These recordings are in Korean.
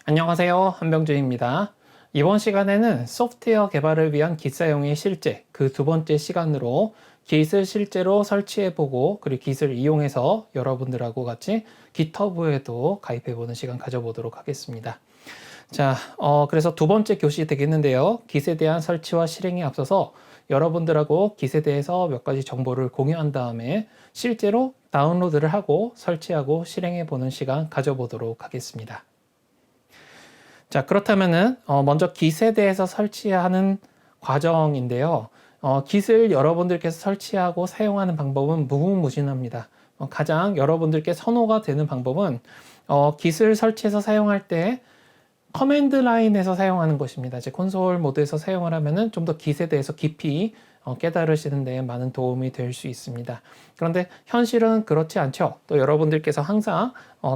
안녕하세요. 한병준입니다. 이번 시간에는 소프트웨어 개발을 위한 Git 사용의 실제, 그 두 번째 시간으로 Git을 실제로 설치해보고 그리고 Git을 이용해서 여러분들하고 같이 GitHub에도 가입해보는 시간 가져보도록 하겠습니다. 자, 그래서 두 번째 교시 되겠는데요. Git에 대한 설치와 실행에 앞서서 여러분들하고 Git에 대해서 몇 가지 정보를 공유한 다음에 실제로 다운로드를 하고 설치하고 실행해보는 시간 가져보도록 하겠습니다. 자, 그렇다면은 먼저 Git에 대해서 설치하는 과정인데요. Git을 여러분들께서 설치하고 사용하는 방법은 무궁무진합니다. 가장 여러분들께 선호가 되는 방법은 Git을 설치해서 사용할 때 커맨드 라인에서 사용하는 것입니다. 이제 콘솔 모드에서 사용을 하면은 좀 더 Git에 대해서 깊이 깨달으시는 데 많은 도움이 될 수 있습니다. 그런데 현실은 그렇지 않죠. 또 여러분들께서 항상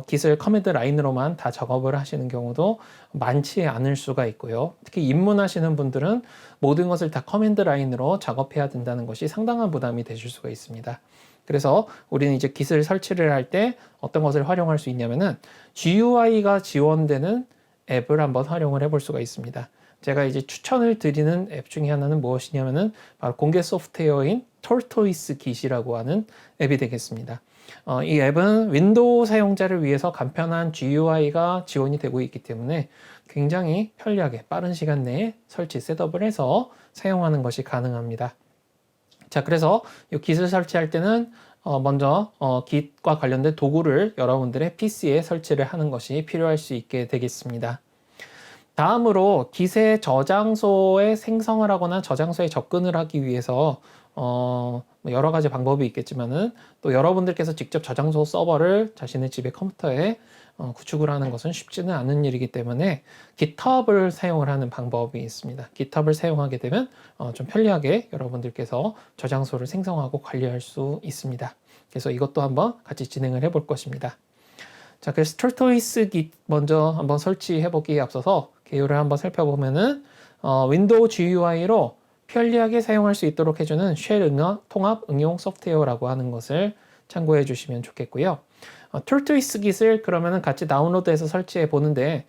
Git을 커맨드 라인으로만 다 작업을 하시는 경우도 많지 않을 수가 있고요. 특히 입문하시는 분들은 모든 것을 다 커맨드 라인으로 작업해야 된다는 것이 상당한 부담이 되실 수가 있습니다. 그래서 우리는 이제 Git을 설치를 할 때 어떤 것을 활용할 수 있냐면은 GUI가 지원되는 앱을 한번 활용을 해볼 수가 있습니다. 제가 이제 추천을 드리는 앱 중에 하나는 무엇이냐면은 바로 공개 소프트웨어인 tortoise Git이라고 하는 앱이 되겠습니다. 이 앱은 윈도우 사용자를 위해서 간편한 GUI가 지원이 되고 있기 때문에 굉장히 편리하게 빠른 시간 내에 설치 셋업을 해서 사용하는 것이 가능합니다. 자, 그래서 이 Git을 설치할 때는 먼저 Git과 관련된 도구를 여러분들의 PC에 설치를 하는 것이 필요할 수 있게 되겠습니다. 다음으로 Git의 저장소에 생성을 하거나 저장소에 접근을 하기 위해서 여러 가지 방법이 있겠지만은 또 여러분들께서 직접 저장소 서버를 자신의 집의 컴퓨터에 구축을 하는 것은 쉽지는 않은 일이기 때문에 GitHub을 사용을 하는 방법이 있습니다. GitHub을 사용하게 되면 좀 편리하게 여러분들께서 저장소를 생성하고 관리할 수 있습니다. 그래서 이것도 한번 같이 진행을 해볼 것입니다. 자, 그래서 tortoise Git 먼저 한번 설치해 보기에 앞서서 개요를 한번 살펴보면은 윈도우 GUI로 편리하게 사용할 수 있도록 해주는 쉘 통합 응용 소프트웨어라고 하는 것을 참고해 주시면 좋겠고요. tortoise Git을 그러면은 같이 다운로드해서 설치해 보는데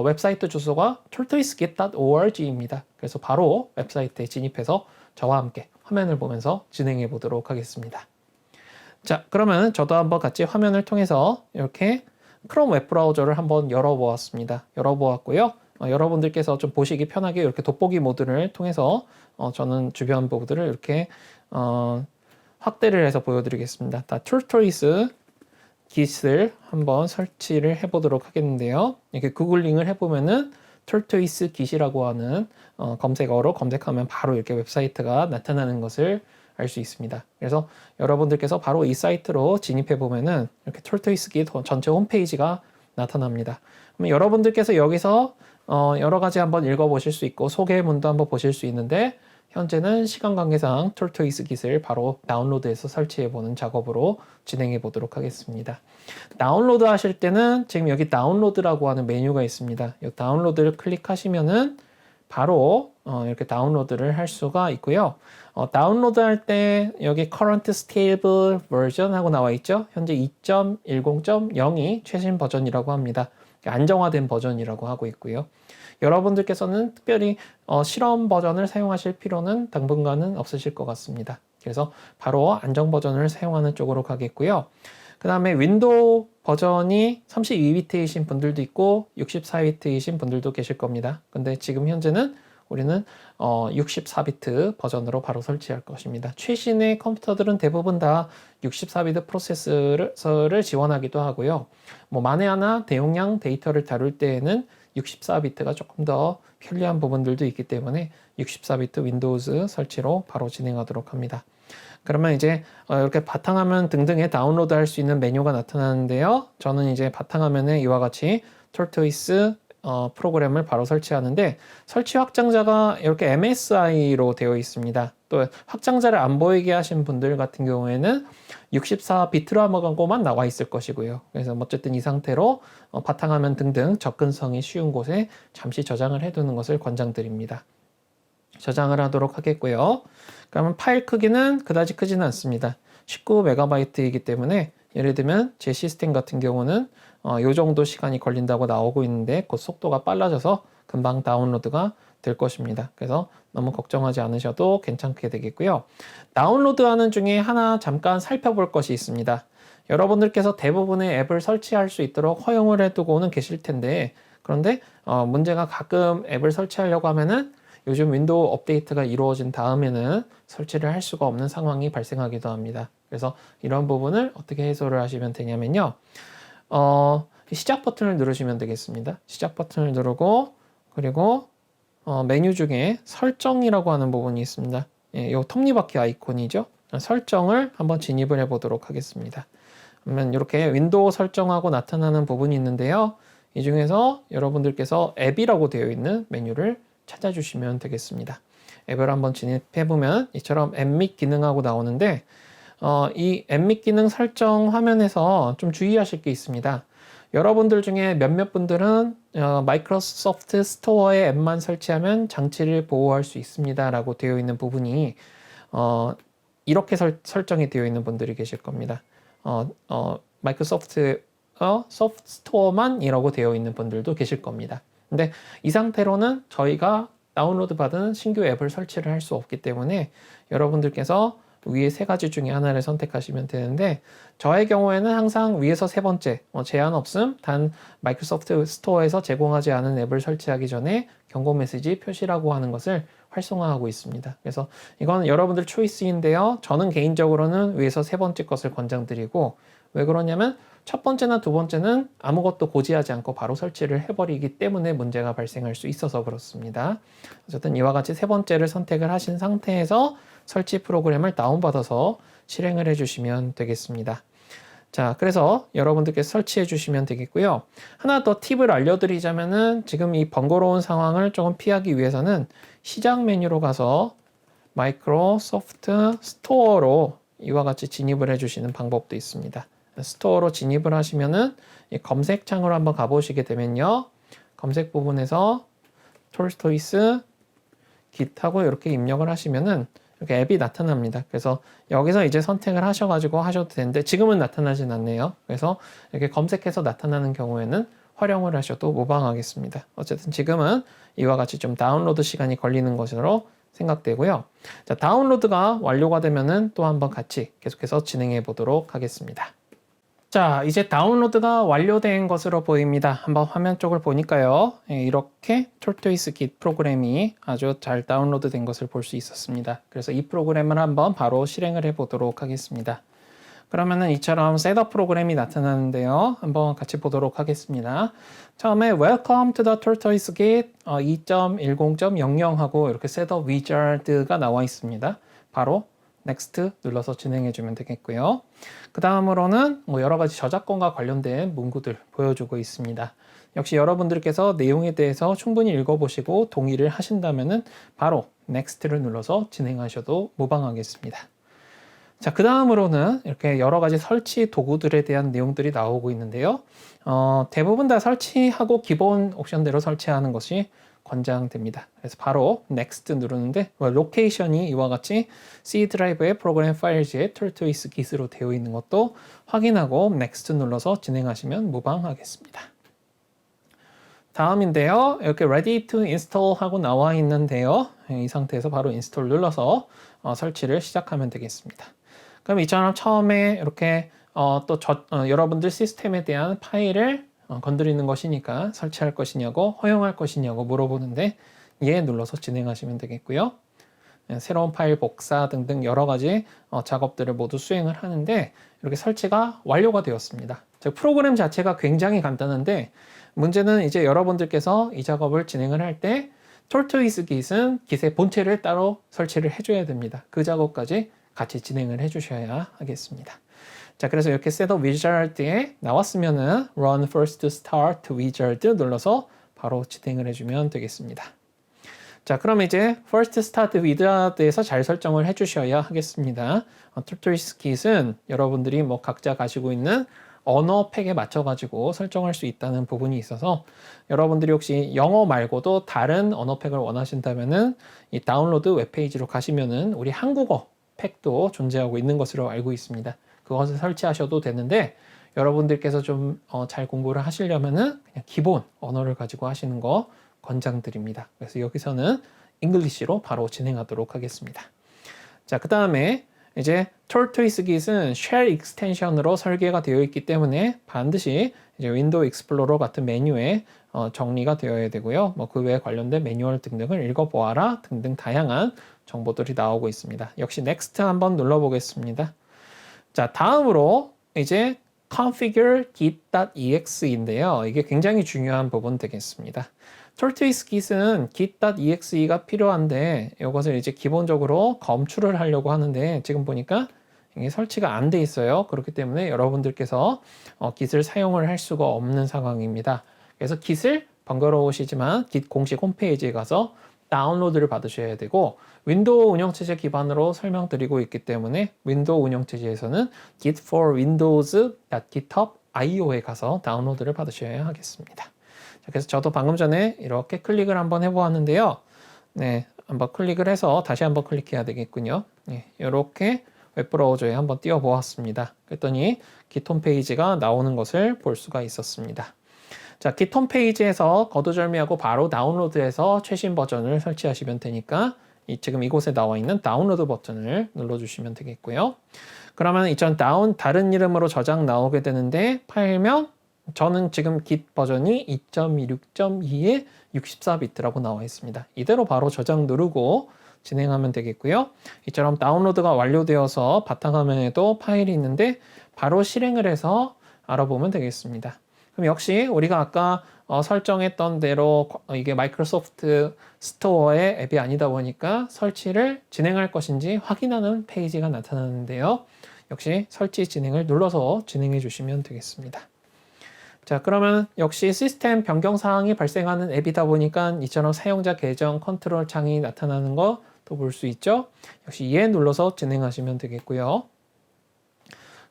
웹사이트 주소가 tortoisegit.org입니다. 그래서 바로 웹사이트에 진입해서 저와 함께 화면을 보면서 진행해 보도록 하겠습니다. 자, 그러면 저도 한번 같이 화면을 통해서 이렇게 크롬 웹브라우저를 한번 열어보았습니다. 열어보았고요. 여러분들께서 좀 보시기 편하게 이렇게 돋보기 모드를 통해서 저는 주변 부분들을 이렇게 확대를 해서 보여드리겠습니다. tortoise Git을 한번 설치를 해보도록 하겠는데요. 이렇게 구글링을 해보면은 tortoise Git이라고 하는 검색어로 검색하면 바로 이렇게 웹사이트가 나타나는 것을 알 수 있습니다. 그래서 여러분들께서 바로 이 사이트로 진입해 보면은 이렇게 tortoise Git 전체 홈페이지가 나타납니다. 그러면 여러분들께서 여기서 여러 가지 한번 읽어보실 수 있고 소개문도 한번 보실 수 있는데 현재는 시간 관계상 tortoise Git을 바로 다운로드해서 설치해보는 작업으로 진행해 보도록 하겠습니다. 다운로드 하실 때는 지금 여기 다운로드라고 하는 메뉴가 있습니다. 이 다운로드를 클릭하시면은 바로 이렇게 다운로드를 할 수가 있고요. 다운로드 할 때 여기 current stable version 하고 나와 있죠. 현재 2.10.0이 최신 버전이라고 합니다. 안정화된 버전이라고 하고 있고요. 여러분들께서는 특별히 실험 버전을 사용하실 필요는 당분간은 없으실 것 같습니다. 그래서 바로 안정 버전을 사용하는 쪽으로 가겠고요. 그 다음에 윈도우 버전이 32비트이신 분들도 있고 64비트이신 분들도 계실 겁니다. 근데 지금 현재는 우리는 64비트 버전으로 바로 설치할 것입니다. 최신의 컴퓨터들은 대부분 다 64비트 프로세서를 지원하기도 하고요. 뭐 만에 하나 대용량 데이터를 다룰 때에는 64비트가 조금 더 편리한 부분들도 있기 때문에 64비트 윈도우즈 설치로 바로 진행하도록 합니다. 그러면 이제 이렇게 바탕화면 등등에 다운로드 할 수 있는 메뉴가 나타나는데요. 저는 이제 바탕화면에 이와 같이 tortoise 프로그램을 바로 설치하는데 설치 확장자가 이렇게 MSI로 되어 있습니다. 또 확장자를 안 보이게 하신 분들 같은 경우에는 64비트라고만 나와 있을 것이고요. 그래서 어쨌든 이 상태로 바탕화면 등등 접근성이 쉬운 곳에 잠시 저장을 해두는 것을 권장드립니다. 저장을 하도록 하겠고요. 그러면 파일 크기는 그다지 크지는 않습니다. 19MB이기 때문에 예를 들면 제 시스템 같은 경우는 요 정도 시간이 걸린다고 나오고 있는데 그 속도가 빨라져서 금방 다운로드가 될 것입니다. 그래서 너무 걱정하지 않으셔도 괜찮게 되겠고요. 다운로드하는 중에 하나 잠깐 살펴볼 것이 있습니다. 여러분들께서 대부분의 앱을 설치할 수 있도록 허용을 해두고는 계실 텐데, 그런데 문제가 가끔 앱을 설치하려고 하면은 요즘 윈도우 업데이트가 이루어진 다음에는 설치를 할 수가 없는 상황이 발생하기도 합니다. 그래서 이런 부분을 어떻게 해소를 하시면 되냐면요. 시작 버튼을 누르시면 되겠습니다. 시작 버튼을 누르고, 그리고 메뉴 중에 설정이라고 하는 부분이 있습니다. 예, 요 톱니바퀴 아이콘이죠. 설정을 한번 진입을 해 보도록 하겠습니다. 그러면 이렇게 윈도우 설정하고 나타나는 부분이 있는데요. 이 중에서 여러분들께서 앱이라고 되어 있는 메뉴를 찾아주시면 되겠습니다. 앱을 한번 진입해 보면 이처럼 앱 및 기능하고 나오는데 이 앱 및 기능 설정 화면에서 좀 주의하실 게 있습니다. 여러분들 중에 몇몇 분들은 마이크로소프트 스토어에 앱만 설치하면 장치를 보호할 수 있습니다 라고 되어 있는 부분이 이렇게 설정이 되어 있는 분들이 계실 겁니다. 마이크로소프트 소프트 스토어만 이라고 되어 있는 분들도 계실 겁니다. 근데 이 상태로는 저희가 다운로드 받은 신규 앱을 설치를 할 수 없기 때문에 여러분들께서 위에 세 가지 중에 하나를 선택하시면 되는데, 저의 경우에는 항상 위에서 세 번째 제한 없음 단 마이크로소프트 스토어에서 제공하지 않은 앱을 설치하기 전에 경고 메시지 표시라고 하는 것을 활성화하고 있습니다. 그래서 이건 여러분들 초이스인데요. 저는 개인적으로는 위에서 세 번째 것을 권장드리고, 왜 그러냐면 첫 번째나 두 번째는 아무것도 고지하지 않고 바로 설치를 해버리기 때문에 문제가 발생할 수 있어서 그렇습니다. 어쨌든 이와 같이 세 번째를 선택을 하신 상태에서 설치 프로그램을 다운받아서 실행을 해주시면 되겠습니다. 자, 그래서 여러분들께서 설치해 주시면 되겠고요. 하나 더 팁을 알려드리자면은 지금 이 번거로운 상황을 조금 피하기 위해서는 시작 메뉴로 가서 마이크로소프트 스토어로 이와 같이 진입을 해주시는 방법도 있습니다. 스토어로 진입을 하시면은 이 검색창으로 한번 가보시게 되면요. 검색 부분에서 톨스토이스 깃하고 이렇게 입력을 하시면은 이렇게 앱이 나타납니다. 그래서 여기서 이제 선택을 하셔가지고 하셔도 되는데 지금은 나타나진 않네요. 그래서 이렇게 검색해서 나타나는 경우에는 활용을 하셔도 무방하겠습니다. 어쨌든 지금은 이와 같이 좀 다운로드 시간이 걸리는 것으로 생각되고요. 자, 다운로드가 완료가 되면은 또 한번 같이 계속해서 진행해 보도록 하겠습니다. 자, 이제 다운로드가 완료된 것으로 보입니다. 한번 화면 쪽을 보니까요. 이렇게 tortoise git 프로그램이 아주 잘 다운로드 된 것을 볼 수 있었습니다. 그래서 이 프로그램을 한번 바로 실행을 해 보도록 하겠습니다. 그러면은 이처럼 셋업 프로그램이 나타나는데요. 한번 같이 보도록 하겠습니다. 처음에 Welcome to the tortoise git 2.10.00 하고 이렇게 셋업 wizard가 나와 있습니다. 바로 Next 눌러서 진행해 주면 되겠고요. 그 다음으로는 여러 가지 저작권과 관련된 문구들 보여주고 있습니다. 역시 여러분들께서 내용에 대해서 충분히 읽어보시고 동의를 하신다면은 바로 Next를 눌러서 진행하셔도 무방하겠습니다. 자, 그 다음으로는 이렇게 여러 가지 설치 도구들에 대한 내용들이 나오고 있는데요. 대부분 다 설치하고 기본 옵션대로 설치하는 것이 권장됩니다. 그래서 바로 Next 누르는데 로케이션이 이와 같이 C 드라이브의 프로그램 파일즈의 tortoise git으로 되어 있는 것도 확인하고 Next 눌러서 진행하시면 무방하겠습니다. 다음인데요. 이렇게 Ready to install 하고 나와 있는데요. 이 상태에서 바로 Install 눌러서 설치를 시작하면 되겠습니다. 그럼 이처럼 처음에 이렇게 여러분들 시스템에 대한 파일을 건드리는 것이니까 설치할 것이냐고 허용할 것이냐고 물어보는데 예 눌러서 진행하시면 되겠고요. 새로운 파일 복사 등등 여러 가지 작업들을 모두 수행을 하는데 이렇게 설치가 완료가 되었습니다. 즉 프로그램 자체가 굉장히 간단한데 문제는 이제 여러분들께서 이 작업을 진행을 할 때 tortoise git은 git의 본체를 따로 설치를 해줘야 됩니다. 그 작업까지 같이 진행을 해주셔야 하겠습니다. 자, 그래서 이렇게 셋업 위자드에 나왔으면은 Run First Start Wizard 눌러서 바로 진행을 해주면 되겠습니다. 자, 그럼 이제 First Start Wizard에서 잘 설정을 해주셔야 하겠습니다. tortoise git은 여러분들이 각자 가지고 있는 언어 팩에 맞춰가지고 설정할 수 있다는 부분이 있어서 여러분들이 혹시 영어 말고도 다른 언어 팩을 원하신다면은 이 다운로드 웹페이지로 가시면은 우리 한국어 팩도 존재하고 있는 것으로 알고 있습니다. 그것을 설치하셔도 되는데 여러분들께서 좀 잘 공부를 하시려면은 그냥 기본 언어를 가지고 하시는 거 권장드립니다. 그래서 여기서는 잉글리시로 바로 진행하도록 하겠습니다. 자, 그 다음에 이제 tortoise git은 shell 익스텐션으로 설계가 되어 있기 때문에 반드시 이제 윈도우 익스플로러 같은 메뉴에 정리가 되어야 되고요. 뭐 그 외에 관련된 매뉴얼 등등을 읽어보아라 등등 다양한 정보들이 나오고 있습니다. 역시 next 한번 눌러보겠습니다. 자, 다음으로 이제 configure git.exe인데요. 이게 굉장히 중요한 부분 되겠습니다. tortoise git은 git.exe가 필요한데 이것을 이제 기본적으로 검출을 하려고 하는데 지금 보니까 이게 설치가 안 돼 있어요. 그렇기 때문에 여러분들께서 git을 사용을 할 수가 없는 상황입니다. 그래서 git을 번거로우시지만 git 공식 홈페이지에 가서 다운로드를 받으셔야 되고 윈도우 운영체제 기반으로 설명드리고 있기 때문에 윈도우 운영체제에서는 git for windows.github.io에 가서 다운로드를 받으셔야 하겠습니다. 자, 그래서 저도 방금 전에 이렇게 클릭을 한번 해보았는데요. 네, 한번 클릭을 해서 다시 한번 클릭해야 되겠군요. 네, 이렇게 웹브라우저에 한번 띄워보았습니다. 그랬더니 git 홈페이지가 나오는 것을 볼 수가 있었습니다. 자, git 홈페이지에서 거두절미하고 바로 다운로드해서 최신 버전을 설치하시면 되니까 지금 이곳에 나와 있는 다운로드 버튼을 눌러주시면 되겠고요. 그러면 다른 이름으로 저장 나오게 되는데 파일명 저는 지금 git 버전이 2.26.2에 64비트라고 나와 있습니다. 이대로 바로 저장 누르고 진행하면 되겠고요. 이처럼 다운로드가 완료되어서 바탕화면에도 파일이 있는데 바로 실행을 해서 알아보면 되겠습니다. 그럼 역시 우리가 아까 설정했던 대로 이게 마이크로소프트 스토어의 앱이 아니다 보니까 설치를 진행할 것인지 확인하는 페이지가 나타나는데요. 역시 설치 진행을 눌러서 진행해 주시면 되겠습니다. 자, 그러면 역시 시스템 변경 사항이 발생하는 앱이다 보니까 이처럼 사용자 계정 컨트롤 창이 나타나는 거 또 볼 수 있죠. 역시 예 눌러서 진행하시면 되겠고요.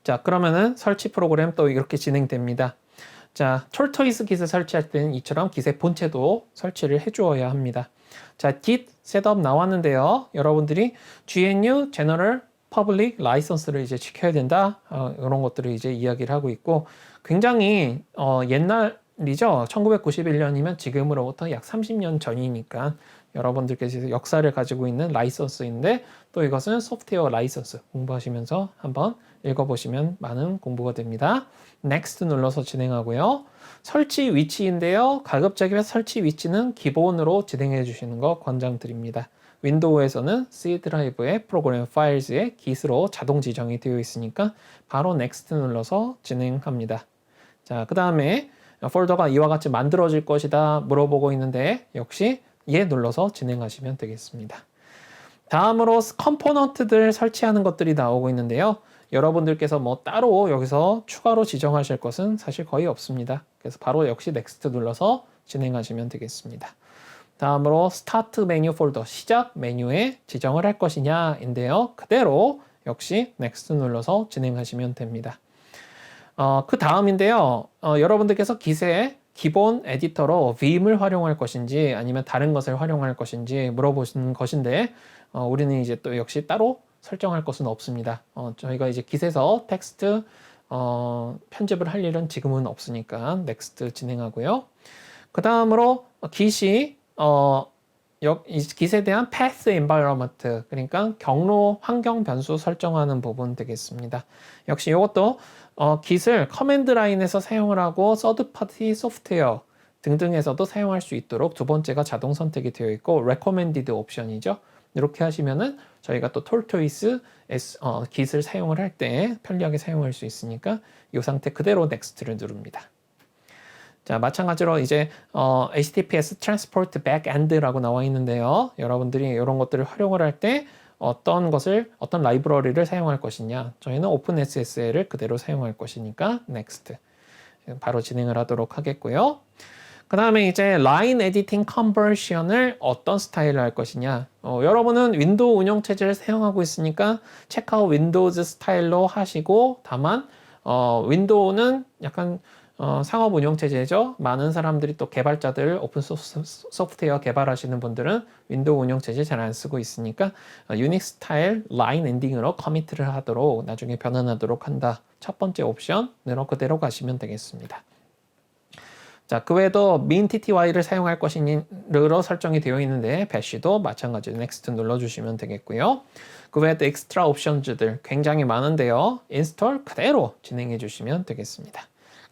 자, 그러면은 설치 프로그램 또 이렇게 진행됩니다. 자, tortoise git을 설치할 때는 이처럼 git의 본체도 설치를 해주어야 합니다. 자, git 셋업 나왔는데요. 여러분들이 GNU General Public License를 이제 지켜야 된다. 이런 것들을 이제 이야기를 하고 있고 굉장히 옛날이죠. 1991년이면 지금으로부터 약 30년 전이니까 여러분들께서 역사를 가지고 있는 라이선스인데 또 이것은 소프트웨어 라이선스 공부하시면서 한번 읽어보시면 많은 공부가 됩니다. Next 눌러서 진행하고요. 설치 위치인데요. 가급적이면 설치 위치는 기본으로 진행해 주시는 거 권장드립니다. 윈도우에서는 C 드라이브의 프로그램 파일즈에 git으로 자동 지정이 되어 있으니까 바로 Next 눌러서 진행합니다. 자, 그 다음에 폴더가 이와 같이 만들어질 것이다 물어보고 있는데 역시 예 눌러서 진행하시면 되겠습니다. 다음으로 컴포넌트들 설치하는 것들이 나오고 있는데요. 여러분들께서 뭐 따로 여기서 추가로 지정하실 것은 사실 거의 없습니다. 그래서 바로 역시 넥스트 눌러서 진행하시면 되겠습니다. 다음으로 스타트 메뉴 폴더 시작 메뉴에 지정을 할 것이냐인데요. 그대로 역시 넥스트 눌러서 진행하시면 됩니다. 그 다음인데요. 여러분들께서 git의 기본 에디터로 vim을 활용할 것인지 아니면 다른 것을 활용할 것인지 물어보시는 것인데 우리는 이제 또 역시 따로 설정할 것은 없습니다. 저희가 이제 git에서 텍스트 편집을 할 일은 지금은 없으니까 넥스트 진행하고요. 그 다음으로 git이 git에 대한 path environment 그러니까 경로 환경 변수 설정하는 부분 되겠습니다. 역시 이것도 git을 커맨드 라인에서 사용을 하고 서드 파티 소프트웨어 등등에서도 사용할 수 있도록 두 번째가 자동 선택이 되어 있고 recommended 옵션이죠. 이렇게 하시면은 저희가 또 tortoise git을 사용을 할 때 편리하게 사용할 수 있으니까 이 상태 그대로 next를 누릅니다. 자, 마찬가지로 이제 HTTPS Transport Backend라고 나와 있는데요. 여러분들이 이런 것들을 활용을 할 때 어떤 라이브러리를 사용할 것이냐. 저희는 OpenSSL을 그대로 사용할 것이니까 Next. 바로 진행을 하도록 하겠고요. 그 다음에 이제 Line Editing Conversion을 어떤 스타일로 할 것이냐. 여러분은 윈도우 운영체제를 사용하고 있으니까 체크아웃 윈도우즈 스타일로 하시고 다만 윈도우는 약간 상업 운영 체제죠. 많은 사람들이 또 개발자들 오픈 소스 소프트웨어 개발하시는 분들은 윈도우 운영 체제 잘 안 쓰고 있으니까 유닉스 스타일 라인 엔딩으로 커미트를 하도록 나중에 변환하도록 한다. 첫 번째 옵션으로 그대로 가시면 되겠습니다. 자, 그 외에도 min-tty를 사용할 것이니로 설정이 되어 있는데 배시도 마찬가지로 next 눌러주시면 되겠고요. 그 외에도 엑스트라 옵션즈들 굉장히 많은데요. 인스톨 그대로 진행해 주시면 되겠습니다.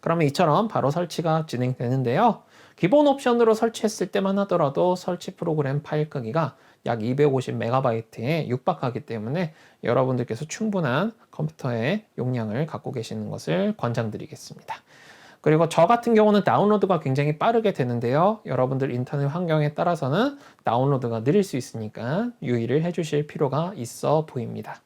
그러면 이처럼 바로 설치가 진행되는데요. 기본 옵션으로 설치했을 때만 하더라도 설치 프로그램 파일 크기가 약 250MB에 육박하기 때문에 여러분들께서 충분한 컴퓨터의 용량을 갖고 계시는 것을 권장드리겠습니다. 그리고 저 같은 경우는 다운로드가 굉장히 빠르게 되는데요. 여러분들 인터넷 환경에 따라서는 다운로드가 느릴 수 있으니까 유의를 해주실 필요가 있어 보입니다.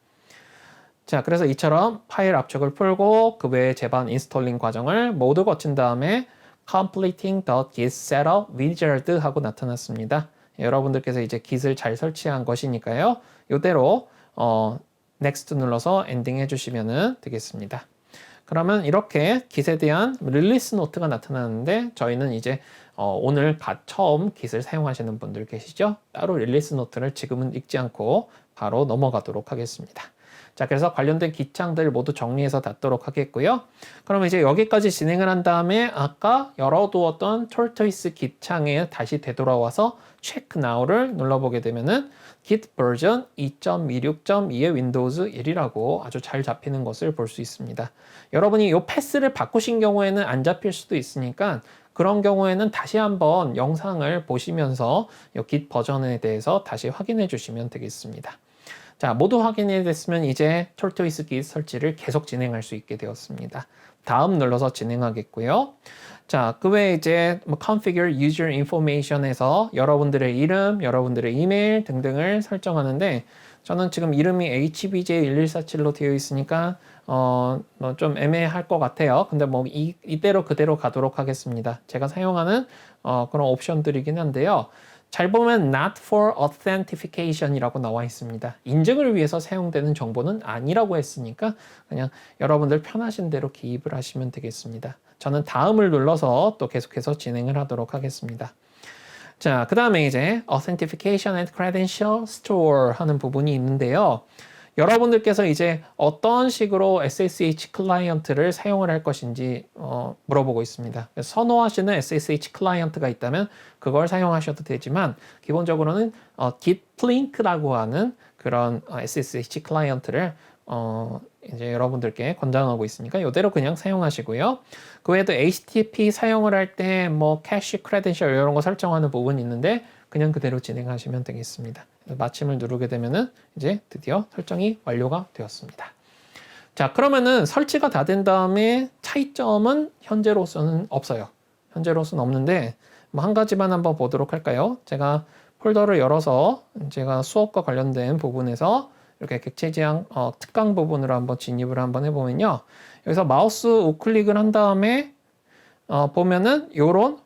자, 그래서 이처럼 파일 압축을 풀고 그 외에 제반 인스톨링 과정을 모두 거친 다음에 completing the git setup wizard 하고 나타났습니다. 여러분들께서 이제 git을 잘 설치한 것이니까요. 이대로 next 눌러서 엔딩 해주시면 되겠습니다. 그러면 이렇게 git에 대한 릴리스 노트가 나타나는데 저희는 이제 오늘 처음 git을 사용하시는 분들 계시죠? 따로 릴리스 노트를 지금은 읽지 않고 바로 넘어가도록 하겠습니다. 자, 그래서 관련된 기창들 모두 정리해서 닫도록 하겠고요. 그럼 이제 여기까지 진행을 한 다음에 아까 열어두었던 tortoise 기창에 다시 되돌아와서 check now를 눌러보게 되면은 git 버전 2.26.2의 윈도우즈 1이라고 아주 잘 잡히는 것을 볼 수 있습니다. 여러분이 이 패스를 바꾸신 경우에는 안 잡힐 수도 있으니까 그런 경우에는 다시 한번 영상을 보시면서 이 git 버전에 대해서 다시 확인해 주시면 되겠습니다. 자, 모두 확인이 됐으면 이제 tortoise git 설치를 계속 진행할 수 있게 되었습니다. 다음 눌러서 진행하겠고요. 자, 그 외에 이제 configure user information에서 여러분들의 이름, 여러분들의 이메일 등등을 설정하는데 저는 지금 이름이 hbj1147로 되어 있으니까 좀 애매할 것 같아요. 근데 뭐 이대로 그대로 가도록 하겠습니다. 제가 사용하는 그런 옵션들이긴 한데요. 잘 보면 not for authentication이라고 나와 있습니다. 인증을 위해서 사용되는 정보는 아니라고 했으니까 그냥 여러분들 편하신 대로 기입을 하시면 되겠습니다. 저는 다음을 눌러서 또 계속해서 진행을 하도록 하겠습니다. 자, 그 다음에 이제 Authentication and Credential Store 하는 부분이 있는데요. 여러분들께서 이제 어떤 식으로 SSH 클라이언트를 사용을 할 것인지 물어보고 있습니다. 선호하시는 SSH 클라이언트가 있다면 그걸 사용하셔도 되지만 기본적으로는 gitlink라고 하는 그런 SSH 클라이언트를 이제 여러분들께 권장하고 있으니까 이대로 그냥 사용하시고요. 그 외에도 HTTP 사용을 할 때 뭐 캐시 크레덴셜 이런 거 설정하는 부분이 있는데 그냥 그대로 진행하시면 되겠습니다. 마침을 누르게 되면은 이제 드디어 설정이 완료가 되었습니다. 자, 그러면은 설치가 다 된 다음에 차이점은 현재로서는 없어요. 현재로서는 없는데 뭐 한 가지만 한번 보도록 할까요? 제가 폴더를 열어서 제가 수업과 관련된 부분에서 이렇게 객체 지향 특강 부분으로 한번 진입을 한번 해보면요. 여기서 마우스 우클릭을 한 다음에 보면은 요런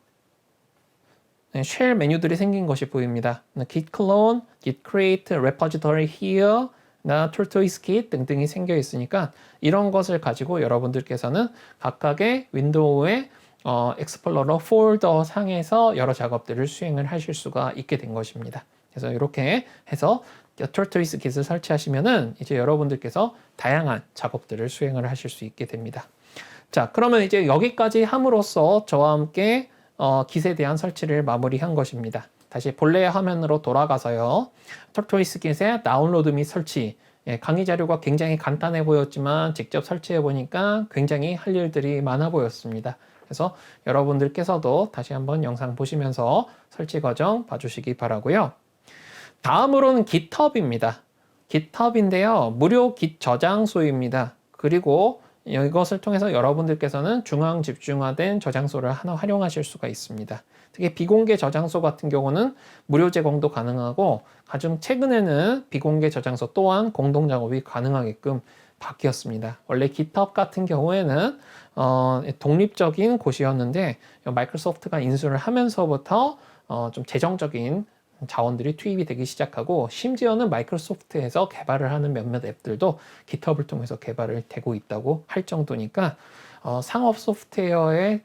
쉘 메뉴들이 생긴 것이 보입니다. git clone, git create, repository here, tortoise git 등등이 생겨 있으니까 이런 것을 가지고 여러분들께서는 각각의 윈도우의 익스플로러 폴더 상에서 여러 작업들을 수행을 하실 수가 있게 된 것입니다. 그래서 이렇게 해서 tortoise git을 설치하시면은 이제 여러분들께서 다양한 작업들을 수행을 하실 수 있게 됩니다. 자, 그러면 이제 여기까지 함으로써 저와 함께 git에 대한 설치를 마무리한 것입니다. 다시 본래의 화면으로 돌아가서요. tortoise git의 다운로드 및 설치. 강의 자료가 굉장히 간단해 보였지만 직접 설치해 보니까 굉장히 할 일들이 많아 보였습니다. 그래서 여러분들께서도 다시 한번 영상 보시면서 설치 과정 봐주시기 바라고요. 다음으로는 GitHub입니다. GitHub인데요. 무료 git 저장소입니다. 그리고 이것을 통해서 여러분들께서는 중앙 집중화된 저장소를 하나 활용하실 수가 있습니다. 특히 비공개 저장소 같은 경우는 무료 제공도 가능하고 가장 최근에는 비공개 저장소 또한 공동 작업이 가능하게끔 바뀌었습니다. 원래 GitHub 같은 경우에는 독립적인 곳이었는데 마이크로소프트가 인수를 하면서부터 좀 재정적인 자원들이 투입이 되기 시작하고 심지어는 마이크로소프트에서 개발을 하는 몇몇 앱들도 GitHub을 통해서 개발을 되고 있다고 할 정도니까 상업 소프트웨어의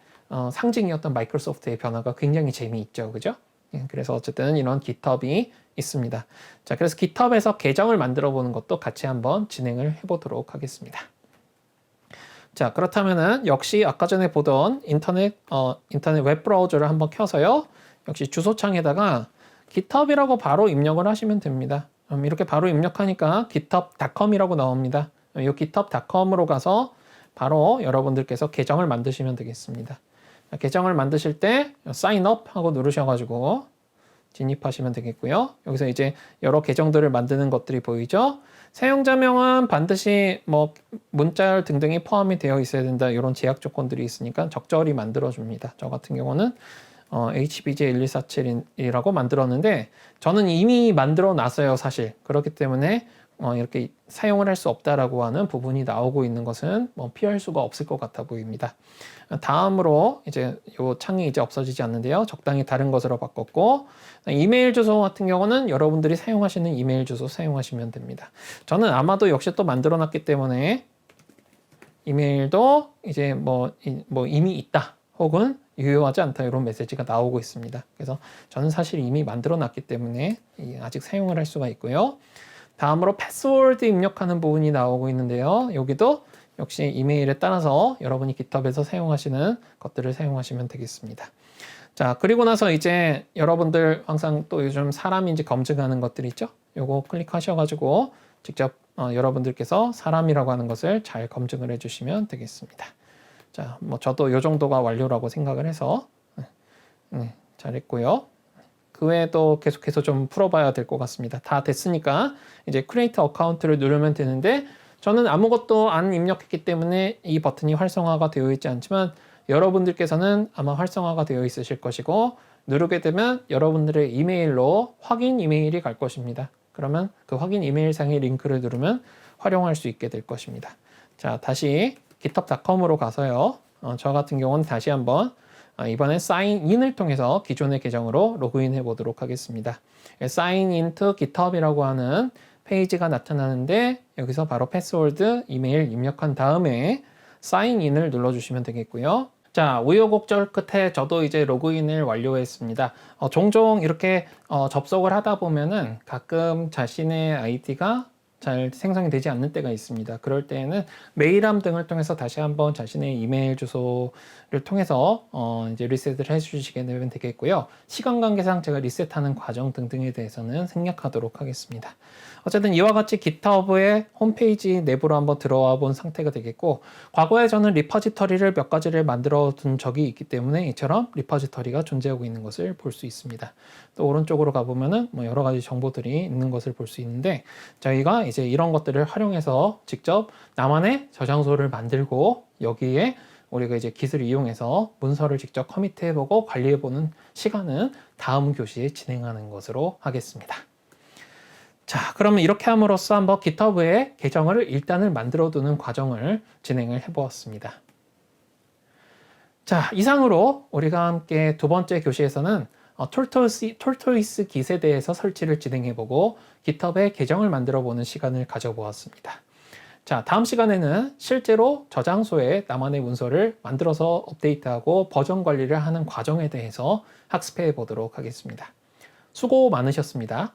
상징이었던 마이크로소프트의 변화가 굉장히 재미있죠. 그죠? 예, 그래서 어쨌든 이런 GitHub이 있습니다. 자, 그래서 GitHub에서 계정을 만들어 보는 것도 같이 한번 진행을 해보도록 하겠습니다. 자, 그렇다면은 역시 아까 전에 보던 인터넷 웹 브라우저를 한번 켜서요. 역시 주소창에다가 GitHub이라고 바로 입력을 하시면 됩니다. 이렇게 바로 입력하니까 github.com이라고 나옵니다. 이 github.com으로 가서 바로 여러분들께서 계정을 만드시면 되겠습니다. 계정을 만드실 때 sign up 하고 누르셔가지고 진입하시면 되겠고요. 여기서 이제 여러 계정들을 만드는 것들이 보이죠? 사용자명은 반드시 뭐 문자열 등등이 포함이 되어 있어야 된다. 이런 제약 조건들이 있으니까 적절히 만들어 줍니다. 저 같은 경우는 HBJ1247이라고 만들었는데 저는 이미 만들어 놨어요, 사실. 그렇기 때문에 이렇게 사용을 할 수 없다라고 하는 부분이 나오고 있는 것은 뭐 피할 수가 없을 것 같아 보입니다. 다음으로 이제 이 창이 이제 없어지지 않는데요. 적당히 다른 것으로 바꿨고 이메일 주소 같은 경우는 여러분들이 사용하시는 이메일 주소 사용하시면 됩니다. 저는 아마도 역시 또 만들어 놨기 때문에 이메일도 이제 뭐 이미 있다 혹은 유효하지 않다 이런 메시지가 나오고 있습니다. 그래서 저는 사실 이미 만들어 놨기 때문에 아직 사용을 할 수가 있고요. 다음으로 패스워드 입력하는 부분이 나오고 있는데요. 여기도 역시 이메일에 따라서 여러분이 GitHub에서 사용하시는 것들을 사용하시면 되겠습니다. 자, 그리고 나서 이제 여러분들 항상 또 요즘 사람인지 검증하는 것들 있죠? 요거 클릭하셔가지고 직접 여러분들께서 사람이라고 하는 것을 잘 검증을 해주시면 되겠습니다. 자, 뭐 저도 요 정도가 완료라고 생각을 해서 잘했고요. 그 외에도 계속해서 좀 풀어봐야 될 것 같습니다. 다 됐으니까 이제 Create 어카운트를 누르면 되는데 저는 아무것도 안 입력했기 때문에 이 버튼이 활성화가 되어 있지 않지만 여러분들께서는 아마 활성화가 되어 있으실 것이고 누르게 되면 여러분들의 이메일로 확인 이메일이 갈 것입니다. 그러면 그 확인 이메일상의 링크를 누르면 활용할 수 있게 될 것입니다. 자, 다시 github.com으로 가서요. 저 같은 경우는 다시 한번 이번엔 sign in을 통해서 기존의 계정으로 로그인 해 보도록 하겠습니다. sign into GitHub이라고 하는 페이지가 나타나는데 여기서 바로 패스워드, 이메일 입력한 다음에 sign in을 눌러주시면 되겠고요. 자, 우여곡절 끝에 저도 이제 로그인을 완료했습니다. 종종 이렇게 접속을 하다 보면은 가끔 자신의 아이디가 잘 생성이 되지 않는 때가 있습니다. 그럴 때에는 메일함 등을 통해서 다시 한번 자신의 이메일 주소를 통해서 이제 리셋을 해주시게 되면 되겠고요. 시간 관계상 제가 리셋하는 과정 등등에 대해서는 생략하도록 하겠습니다. 어쨌든 이와 같이 GitHub의 홈페이지 내부로 한번 들어와 본 상태가 되겠고 과거에 저는 리퍼지터리를 몇 가지를 만들어 둔 적이 있기 때문에 이처럼 리퍼지터리가 존재하고 있는 것을 볼 수 있습니다. 또 오른쪽으로 가보면은 뭐 여러 가지 정보들이 있는 것을 볼 수 있는데 저희가 이제 이런 것들을 활용해서 직접 나만의 저장소를 만들고 여기에 우리가 이제 Git을 이용해서 문서를 직접 커밋해보고 관리해보는 시간은 다음 교시에 진행하는 것으로 하겠습니다. 자, 그러면 이렇게 함으로써 한번 GitHub에 계정을 일단은 만들어 두는 과정을 진행을 해보았습니다. 자, 이상으로 우리가 함께 두 번째 교시에서는 톨토이스 Git에 대해서 설치를 진행해보고 GitHub에 계정을 만들어보는 시간을 가져보았습니다. 자, 다음 시간에는 실제로 저장소에 나만의 문서를 만들어서 업데이트하고 버전 관리를 하는 과정에 대해서 학습해 보도록 하겠습니다. 수고 많으셨습니다.